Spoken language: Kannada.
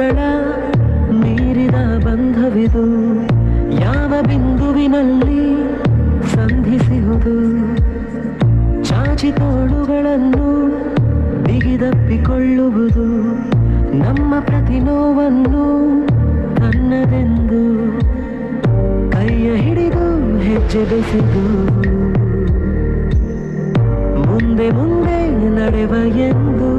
ಜೀವಗಳ ಮೀರಿದ ಬಂಧವಿದು, ಯಾವ ಬಿಂದುವಿನಲ್ಲಿ ಸಂಧಿಸುವುದು. ಚಾಚಿ ತೋಳುಗಳನ್ನು ಬಿಗಿದಪ್ಪಿಕೊಳ್ಳುವುದು, ನಮ್ಮ ಪ್ರತಿ ನೋವನ್ನು ತನ್ನದೆಂದು ಕೈಯ ಹಿಡಿದು ಹೆಜ್ಜೆ ಬೆಸೆದು ಮುಂದೆ ಮುಂದೆ ನಡೆವ ಎಂದು